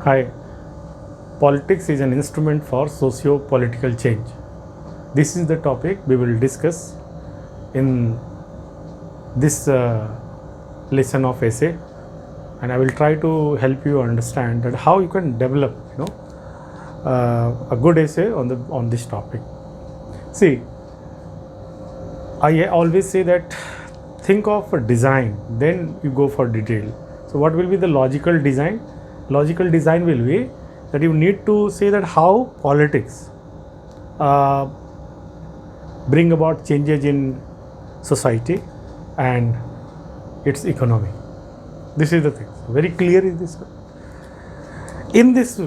Hi, politics is an instrument for socio-political change. This is the topic we will discuss in this lesson of essay, and I will try to help you understand that how you can develop, a good essay on this topic. See, I always say that think of a design, then you go for detail. So, what will be the logical design? Logical design will be that you need to say that how politics bring about changes in society and its economy. This is the thing. Very clear is this. In this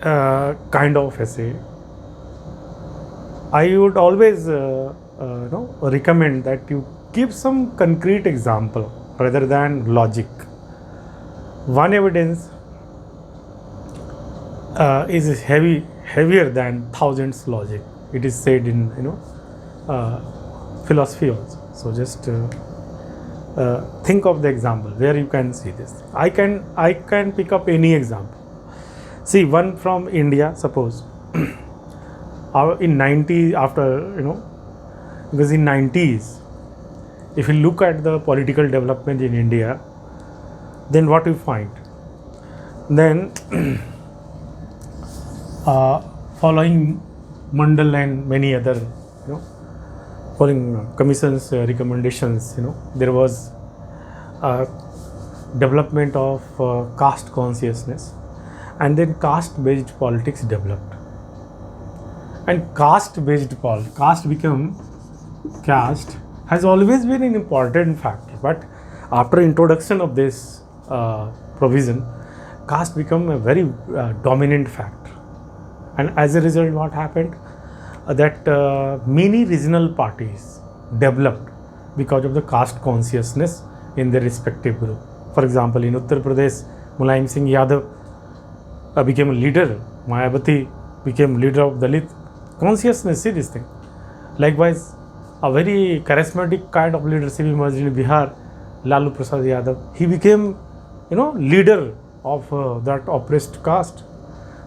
kind of essay, I would always recommend that you give some concrete example rather than logic. One evidence is heavier than thousands logic. It is said in philosophy also. So just think of the example where you can see this. I can pick up any example. See, one from India, suppose in 90s, because in 90s, if you look at the political development in India, then what you find? Then following Mandal and many other, following commission's recommendations, there was development of caste consciousness, and then caste-based politics developed. And caste has always been an important factor, but after introduction of this provision, caste become a very dominant factor. And as a result, what happened? That many regional parties developed because of the caste consciousness in their respective group. For example, in Uttar Pradesh, Mulayam Singh Yadav became a leader. Mayawati became leader of Dalit consciousness. See this thing. Likewise, a very charismatic kind of leadership emerged in Bihar. Lalu Prasad Yadav, he became, leader of that oppressed caste.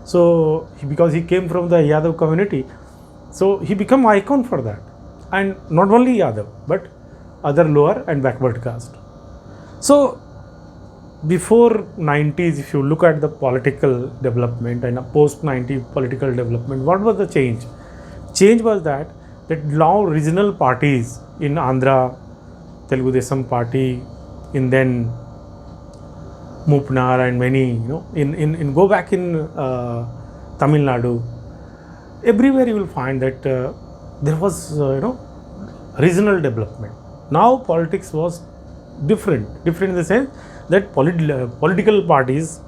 So, because he came from the Yadav community, so he became icon for that. And not only Yadav, but other lower and backward caste. So, before 90s, if you look at the political development and a post-90 political development, what was the change? Change was that now regional parties in Andhra, Telugu Desam Party, in then Mupnar and many, in go back in Tamil Nadu, everywhere you will find that there was, regional development. Now politics was different in the sense that political parties,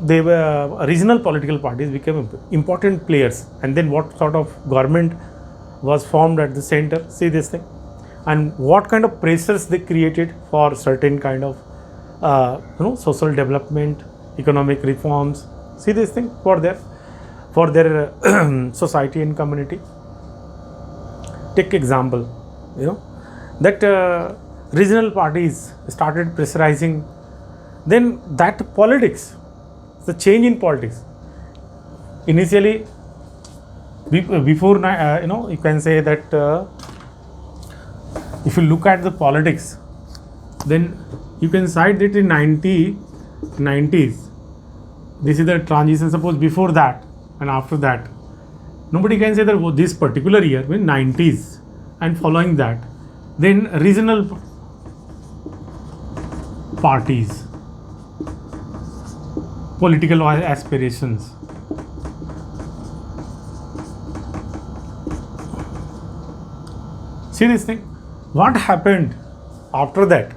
they were regional political parties became important players, and then what sort of government was formed at the center. See this thing, and what kind of pressures they created for certain kind of social development, economic reforms. See this thing for their society and community. Take example, that regional parties started pressurizing. Then that politics, the change in politics. Initially, before you can say that if you look at the politics, then you can cite that in 90s, this is the transition. Suppose before that and after that, nobody can say that this particular year, when 90s and following that, then regional parties, political aspirations. See this thing. What happened after that?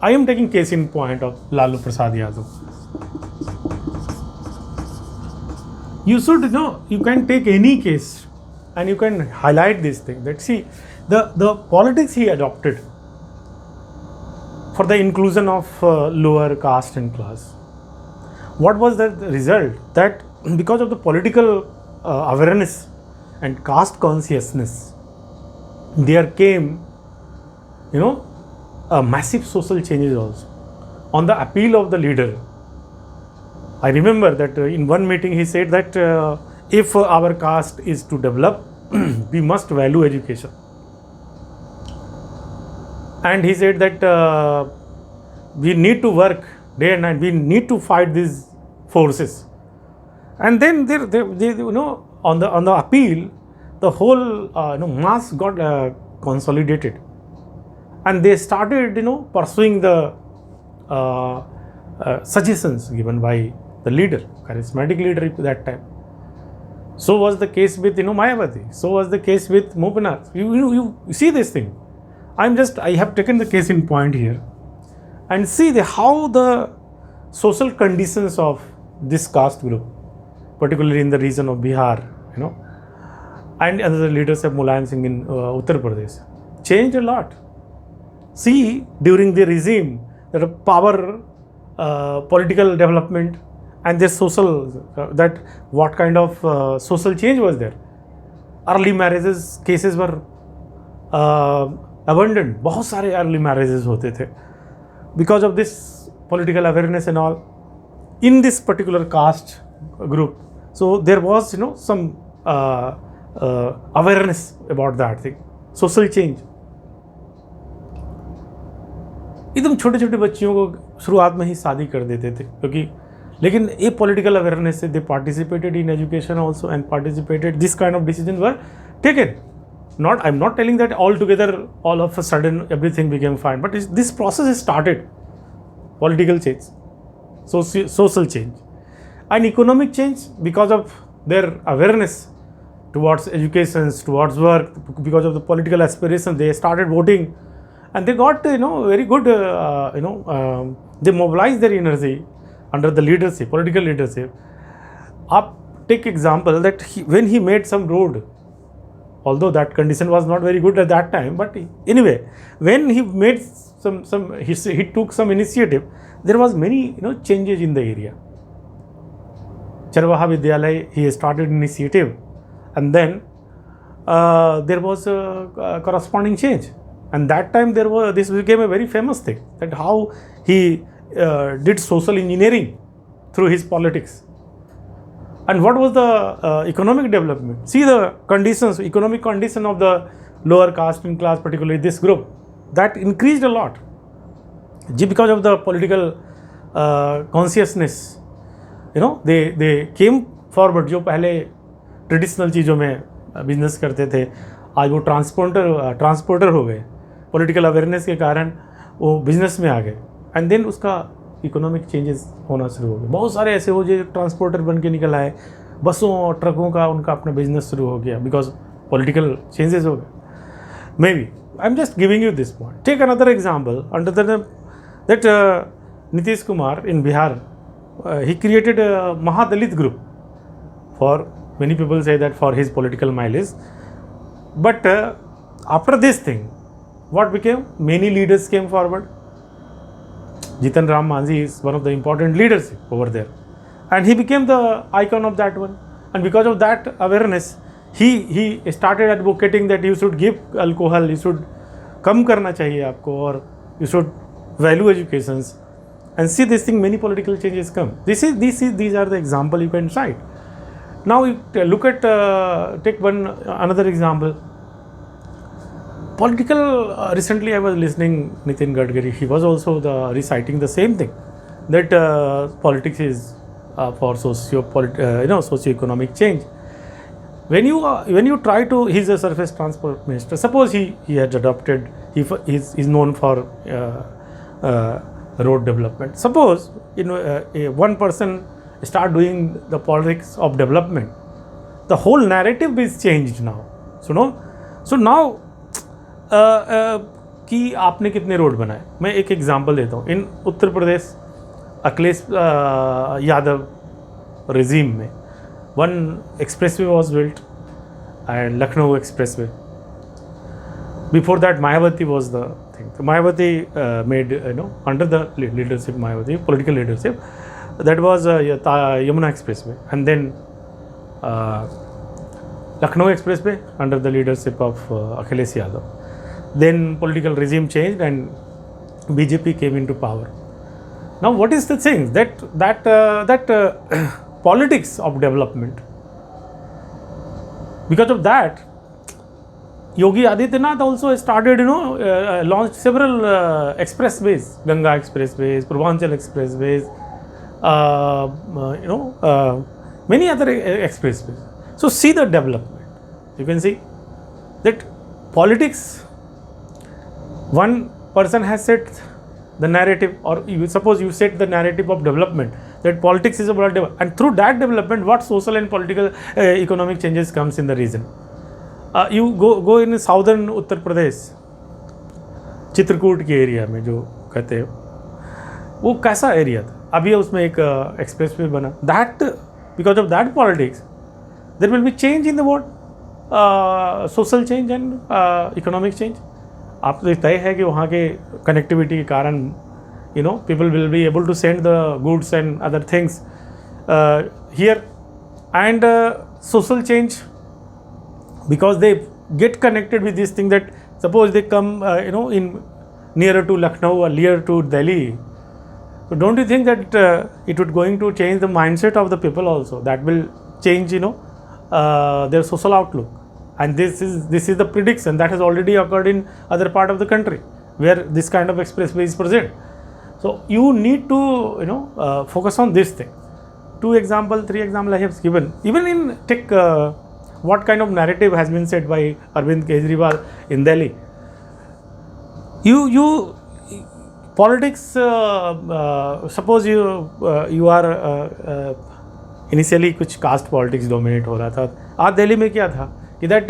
I am taking case in point of Lalu Prasad Yadav. You should you can take any case and you can highlight this thing, that see the politics he adopted for the inclusion of lower caste and class. What was the result? That because of the political awareness and caste consciousness, there came, massive social changes also. on the appeal of the leader. I remember that in one meeting he said that if our caste is to develop, we must value education. And he said that we need to work day and night, we need to fight these forces. And then on the appeal, the whole mass got consolidated, and they started pursuing the suggestions given by the leader, charismatic leader at that time. So was the case with Mayawati. So was the case with Mopanar. You see this thing. I have taken the case in point here, and see how the social conditions of this caste group, particularly in the region of Bihar, and other leaders of Mulayam Singh in Uttar Pradesh, changed a lot. See, during the regime, the power, political development, and their social, that what kind of social change was there. Early marriages cases were abundant. बहुत सारे early marriages होते थे because of this political awareness and all in this particular caste group. So there was some awareness about that thing, social change. एकदम छोटे छोटे बच्चियों को शुरुआत में ही शादी कर देते थे, क्योंकि लेकिन ये पॉलिटिकल अवेयरनेस से they participated in education also and participated, this kind of decision were taken. I am not telling that altogether, all of a sudden, everything became fine. But this process has started. Political change, social change, and economic change because of their awareness towards education, towards work, because of the political aspirations. They started voting, and they got very good. They mobilized their energy under the leadership, political leadership. Take example that when he made some road. Although that condition was not very good at that time, but anyway, when he made he took some initiative, there was many changes in the area. Charvaha Vidyalaya, he started initiative, and then there was a corresponding change, and that time this became a very famous thing, that how he did social engineering through his politics. And what was the economic development? See the conditions, economic condition of the lower caste and class, particularly this group, that increased a lot. Because of the political consciousness, they came forward. जो पहले traditional चीज़ों में business करते थे, आज वो transporter हो गए. पॉलिटिकल अवेयरनेस के कारण वो बिजनेस में आ गए, एंड देन उसका इकोनॉमिक चेंजेस होना शुरू हो गए. बहुत सारे ऐसे हो जो ट्रांसपोर्टर बन के निकल आए, बसों और ट्रकों का उनका अपना बिजनेस शुरू हो गया, बिकॉज पॉलिटिकल चेंजेस हो गए. Maybe I am just giving you this point. Take another example under that Nitish Kumar in Bihar, he created a Mahadalit group. For many people say that for his political mileage, but after this thing, what became? Many leaders came forward. Jitan Ram Manjhi is one of the important leaders over there, and he became the icon of that one. And because of that awareness, he started advocating that you should give alcohol, you should कम करना चाहिए आपको, और you should value educations. And see this thing, many political changes come. These are the example you can cite. Now you look at take another example. Political. Recently, I was listening Nitin Gadkari. He was also reciting the same thing, that politics is for socio-economic change. When you try to, he's a surface transport minister. Suppose he has adopted. He's known for road development. Suppose one person start doing the politics of development, the whole narrative is changed now. So now कि आपने कितने road बनाए. मैं एक example देता हूँ. इन Uttar Pradesh Akhilesh Yadav regime में one expressway was built, and Lucknow expressway. Before that, Mayawati was the thing. So Mayawati made, under the leadership, Mayawati, political leadership, that was Yamuna expressway, and then Lucknow expressway under the leadership of Akhilesh Yadav. Then political regime changed and BJP came into power. Now, what is the thing that politics of development? Because of that, Yogi Adityanath also started, launched several expressways, Ganga expressways, Purvanchal expressways, many other expressways. So see the development. You can see that politics, one person has set the narrative, or you suppose you set the narrative of development, that politics is about development, and through that development, what social and political economic changes comes in the region. You go in southern Uttar Pradesh, Chitrakoot के area में जो कहते हैं, वो कैसा area था, अभी उसमें एक एक्सप्रेस वे बना. That because of that politics there will be change in the world, social change and economic change. आप तो तय है कि वहाँ के कनेक्टिविटी के कारण people will be able to send the goods and other things here, and social change, because they get connected with this thing, that suppose they come in nearer to Lucknow or nearer to Delhi. So don't you think that it would going to change the mindset of the people also? That will change their social outlook. And this is the prediction that has already occurred in other part of the country where this kind of expressway is present. So you need to focus on this thing. 3 examples I have given. Even in tech, what kind of narrative has been said by Arvind Kejriwal in Delhi. You politics, suppose you are initially कुछ caste politics dominate हो रहा था. आज दिल्ली में क्या था कि that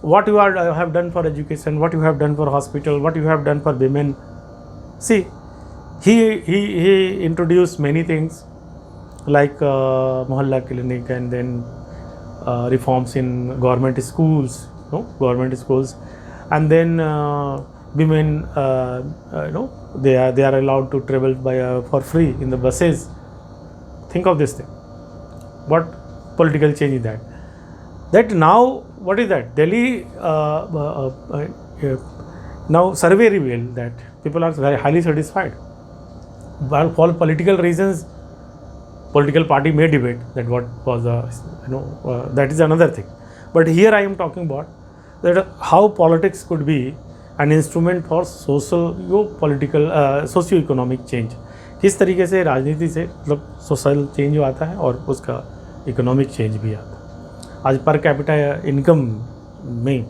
what you have done for education, what you have done for hospital, what you have done for women. See, he introduced many things like mohalla clinic, and then reforms in government schools, and then women, they are allowed to travel for free in the buses. Think of this thing. What political change is that? That now, what is that? Delhi now survey revealed that people are very highly satisfied. But for political reasons, political party may debate that what was that is another thing. But here I am talking about that how politics could be an instrument for socio-political socio-economic change. किस तरीके से राजनीति से मतलब social change जो आता है और उसका इकोनॉमिक चेंज भी आता है. आज पर कैपिटा इनकम में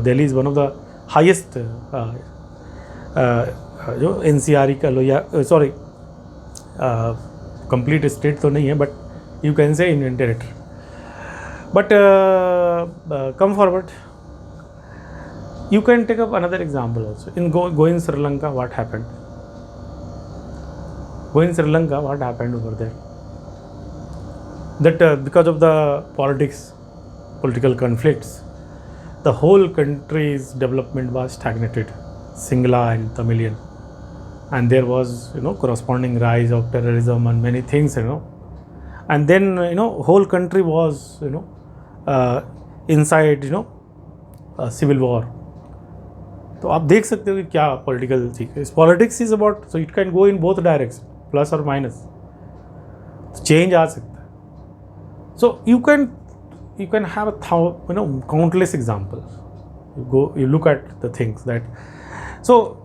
Delhi is one of the highest, जो एनसीआर का लो या सॉरी कंप्लीट स्टेट तो नहीं है, but you can say Indian territory. But come forward, you can take up another example also. In going Sri Lanka, what happened? Going Sri Lanka, what happened over there? That because of the political conflicts, the whole country's development was stagnated, Singla and Tamilian, and there was corresponding rise of terrorism and many things, and then whole country was inside a civil war. तो आप देख सकते हो कि क्या political चीज. Politics is about, so it can go in both direction, plus और minus. Change आ सकता है. सो you can have countless examples. you look at the things that, so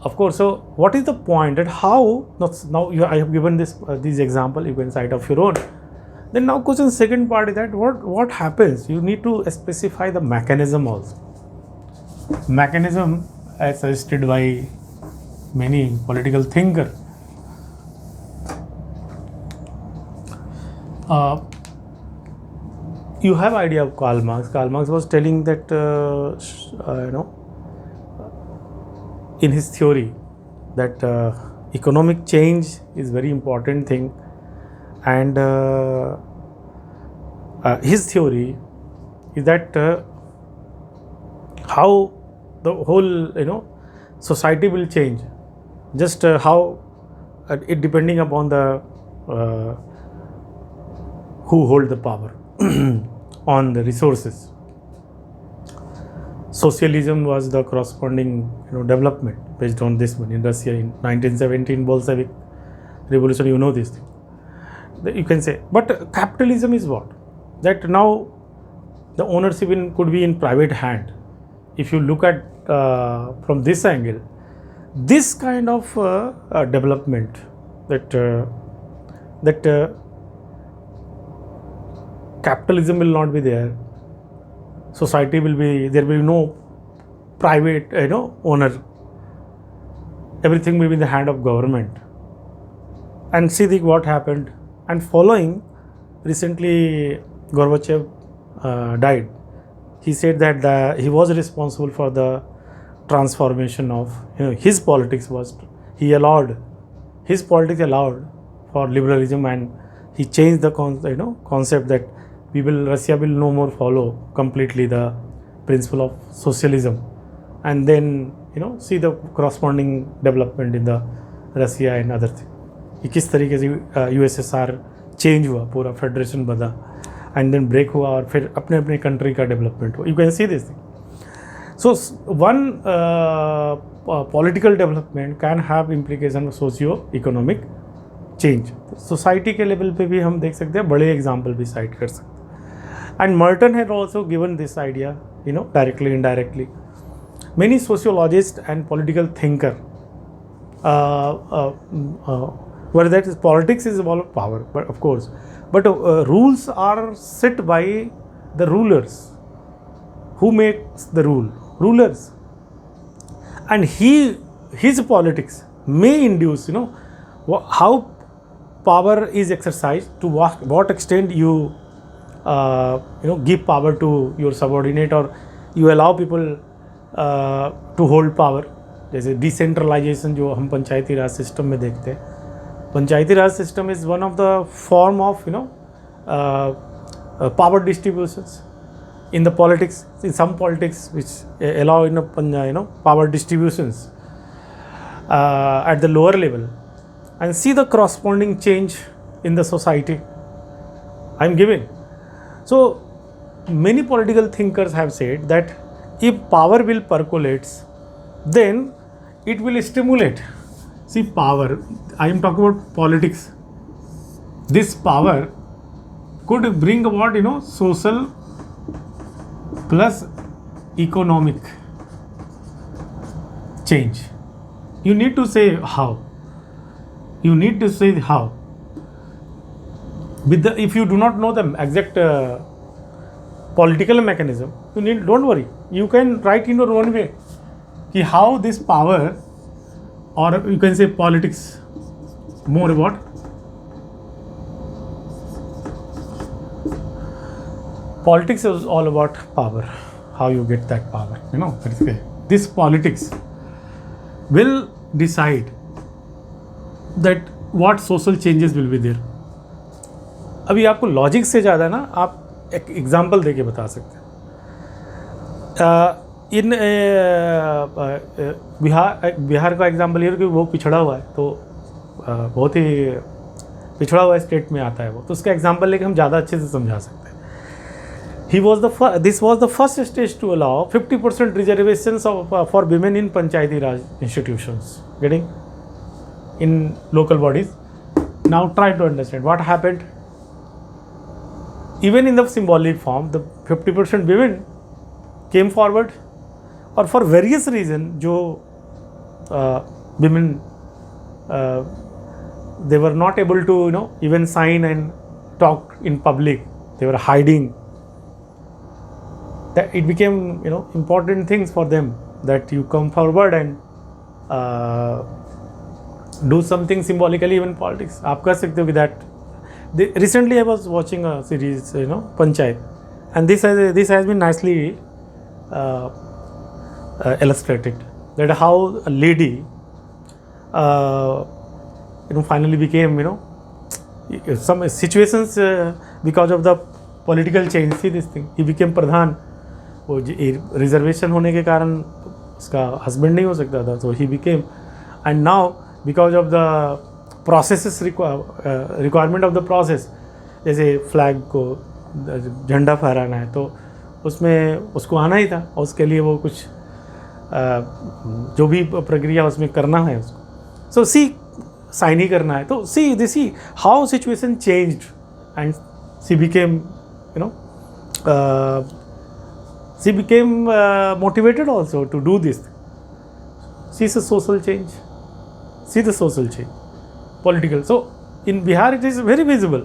of course, so what is the point that how now I have given these example, you can cite of your own. Then now question second part is that what happens, you need to specify the mechanism also. Mechanism as suggested by many political thinker. You have idea of Karl Marx. Karl Marx was telling that in his theory that economic change is very important thing, and his theory is that how the whole society will change, just how it depending upon the who hold the power on the resources. Socialism was the corresponding development based on this one in Russia in 1917 Bolshevik, revolution, you know this thing. You can say, but capitalism is what? That now the ownership could be in private hand. If you look at from this angle, this kind of development, that capitalism will not be there, society will be, there will be no private owner, everything will be in the hand of government. And see what happened. And following, recently Gorbachev died. He said that he was responsible for the transformation of his politics. Was his politics allowed for liberalism, and he changed the concept that Russia will no more follow completely the principle of socialism. And then see the corresponding development in the Russia and other thing. कि किस तरीके से USSR change हुआ, पूरा federation बना, and then break हुआ, और फिर अपने अपने कंट्री का डेवलपमेंट हुआ. You can see this thing. So one political development can have implication of socio economic change. Society के लेवल पे भी हम देख सकते हैं, बड़े एग्जाम्पल भी साइट कर सकते हैं. And Merton had also given this idea directly indirectly. Many sociologist and political thinker where that is politics is about power, but of course, but rules are set by the rulers. Who makes the rulers, and his politics may induce how power is exercised, to what extent you give power to your subordinate, or you allow people to hold power. जैसे decentralization जो हम Panchayati Raj system में देखते हैं. Panchayati Raj system is one of the form of power distributions in the politics, in some politics which allow power distributions at the lower level, and see the corresponding change in the society I am giving. So many political thinkers have said that if power will percolates, then it will stimulate. See, power, I am talking about politics. This power could bring about social plus economic change. You need to say how. You need to say how. If you do not know the exact political mechanism, don't worry. You can write in your own way how this power, or you can say politics, more about politics is all about power, how you get that power. This politics will decide that what social changes will be there. अभी आपको logic से ज़्यादा ना आप एक example देके बता सकते हैं. इन बिहार का एग्जाम्पल ये कि वो पिछड़ा हुआ है, तो बहुत ही पिछड़ा हुआ स्टेट में आता है वो, तो उसका एग्जाम्पल लेके हम ज़्यादा अच्छे से समझा सकते हैं. This was the first stage to allow 50% reservations for women in Panchayati Raj institutions, getting in local bodies. Now try to understand what happened. Even in the symbolic form, the 50% women came forward, or for various reasons, जो women they were not able to even sign and talk in public. They were hiding. That it became important things for them, that you come forward and do something symbolically, even politics. आप कर सकते हो with that. Recently I was watching a series, Panchayat, and this has been nicely illustrated, that how a lady finally became some situations because of the political change. See this thing, he became pradhan. वो reservation होने के कारण उसका husband नहीं हो सकता था, तो he became. And now because of the processes, requirement of the process, जैसे फ्लैग को झंडा फहराना है, तो उसमें उसको आना ही था, और उसके लिए वो कुछ जो भी प्रक्रिया उसमें करना है उसको. सो सी साइन ही करना है. तो see how situation changed and she became motivated also to do this. See the social change. See the social change. Political. So in Bihar it is very visible.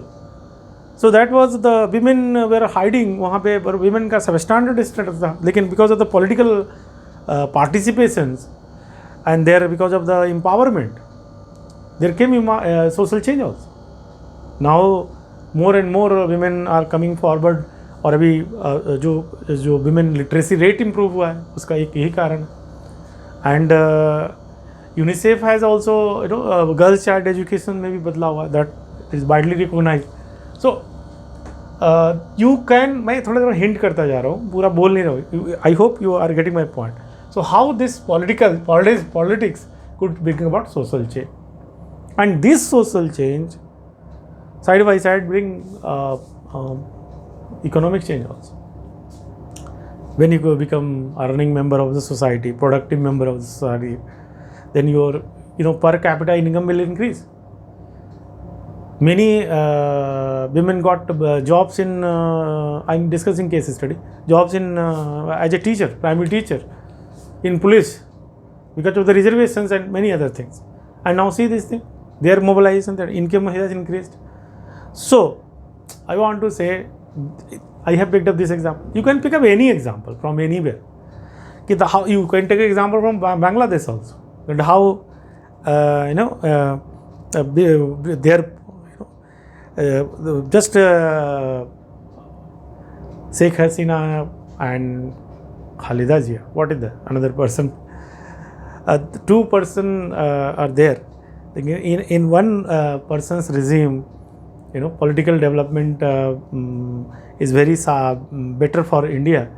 So that was the women were hiding. वहाँ पे women का substandard status था. लेकिन because of the political participations and there because of the empowerment, there came social change also. Now more and more women are coming forward. और अभी जो women literacy rate improve हुआ है उसका एक यही कारण है. And UNICEF has also girls child education में भी बदलाव हुआ है, that is widely recognise. So you can, मैं थोड़ा थोड़ा हिंट करता जा रहा हूँ, पूरा बोल नहीं रहा हूँ. I hope you are getting my point. So how this politics could bring about social change, and this social change side by side bring economic change also. When you become a earning member of the society, productive member of the society, then your per capita income will increase. Many women got jobs in I'm discussing case study, jobs in as a teacher, primary teacher, in police, because of the reservations and many other things. And now see this thing, their mobilization, their income has increased. So I want to say, I have picked up this example. You can pick up any example from anywhere. How you can take an example from Bangladesh also. And how their just Sheikh Hasina and Khalida Zia. What is that? Another person. Two person are there. In one person's regime, political development is very better for India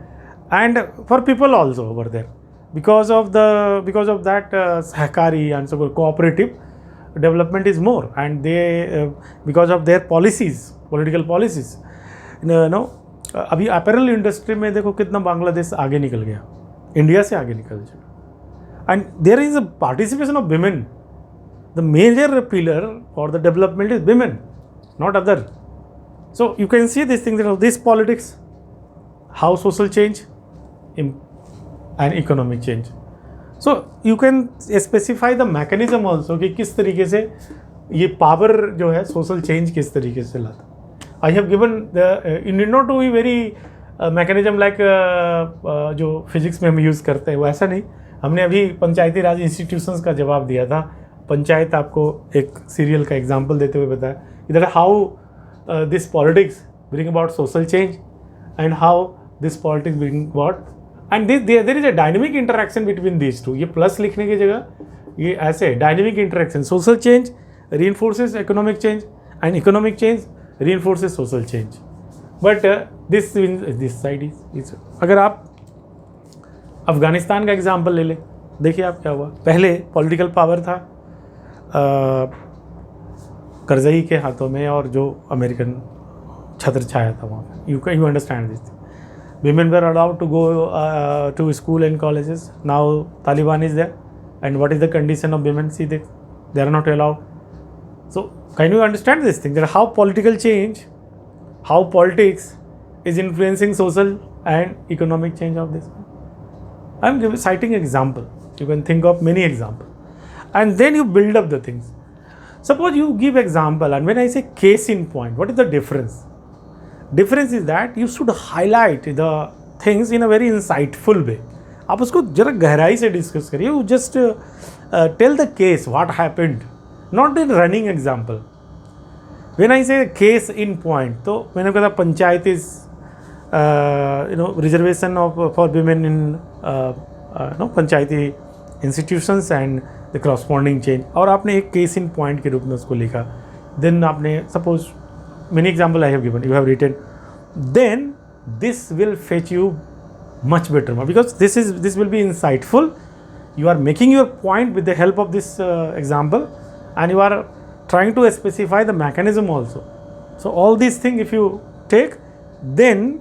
and for people also over there, because of that sahkari and so cooperative development is more, and they because of their policies, political policies. अभी apparel industry में देखो कितना बांग्लादेश आगे निकल गया, India से आगे निकल गया. And there is a participation of women. The major pillar for the development is women, not other. So you can see this thing, this politics, how social change and economic change. So you can specify the mechanism also कि किस तरीके से ये power जो है social change किस तरीके से लाता. I have given the you need not to be very mechanism like जो फिजिक्स में हम यूज़ करते हैं वैसा नहीं. हमने अभी पंचायती राज इंस्टीट्यूशंस का जवाब दिया था. पंचायत आपको एक सीरियल का एग्जाम्पल देते हुए बताया that how this politics bring about social change and how this politics bring about, and there is a dynamic interaction between these two. ये प्लस लिखने की जगह ये ऐसे dynamic interaction, social change reinforces economic change and economic change reinforces social change. But this side is अगर आप अफगानिस्तान का example ले लें, देखिए आप क्या हुआ. पहले पॉलिटिकल पावर था करजई के हाथों में और जो अमेरिकन छत्र छाया था वहाँ पे. You understand this. Women were allowed to go to school and colleges. Now Taliban is there and what is the condition of women? See they are not allowed. So can you understand this thing, how political change, how politics is influencing social and economic change of this. I am citing example. You can think of many examples, and then you build up the things. Suppose you give example, and when I say case in point, what is the difference? Difference is that you should highlight the things in a very insightful way. आप उसको जरा गहराई से discuss करिए. You just tell the case, what happened, not in running example. When I say case in point, तो मैंने कहा panchayat is reservation for women in Panchayati institutions and the corresponding change. और आपने एक case in point के रूप में उसको लिखा. Then आपने suppose many example I have given, you have written. Then this will fetch you much better because this will be insightful. You are making your point with the help of this example, and you are trying to specify the mechanism also. So all these things if you take, then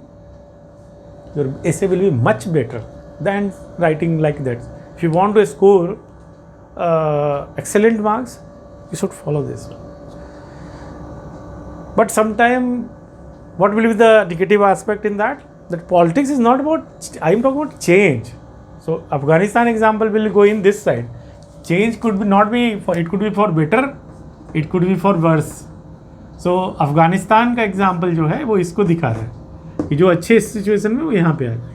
your essay will be much better than writing like that. If you want to score excellent marks, You should follow this. But sometime, what will be the negative aspect in that? That politics is not about, I am talking about change. So Afghanistan example will go in this side. Change could be not be for, it could be for better, it could be for worse. So Afghanistan का example जो है वो इसको दिखा रहा है कि जो अच्छे सिचुएशन में वो यहाँ पे आ जाए.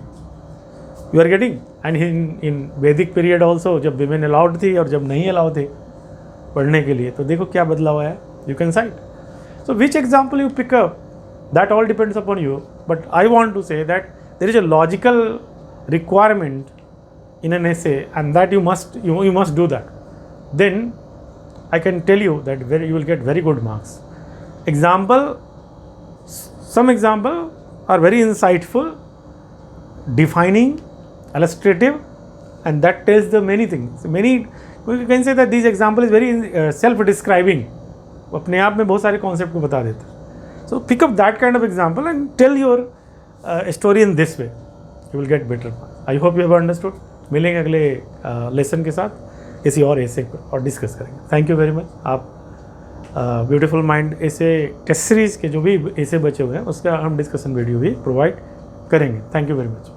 You are getting. And in Vedic period also जब विमेन अलाउड थी और जब नहीं अलाउड थे पढ़ने के लिए, तो देखो क्या बदलाव आया. You can cite. So which example you pick up, that all depends upon you. But I want to say that there is a logical requirement in an essay, and that you must do that. Then I can tell you that you will get very good marks. Some example are very insightful, defining, illustrative, and that tells the many things. You can say that these example is very self-describing. अपने आप में बहुत सारे concept को बता देता है. So pick up that kind of example and tell your story in this way. You will get better marks. I hope you have understood. मिलेंगे अगले लेसन के साथ किसी और ऐसे पर और डिस्कस करेंगे. Thank you very much. आप ब्यूटीफुल माइंड ऐसे टेस्ट सीरीज़ के जो भी ऐसे बचे हुए हैं उसका हम डिस्कशन वीडियो भी प्रोवाइड करेंगे. Thank you very much.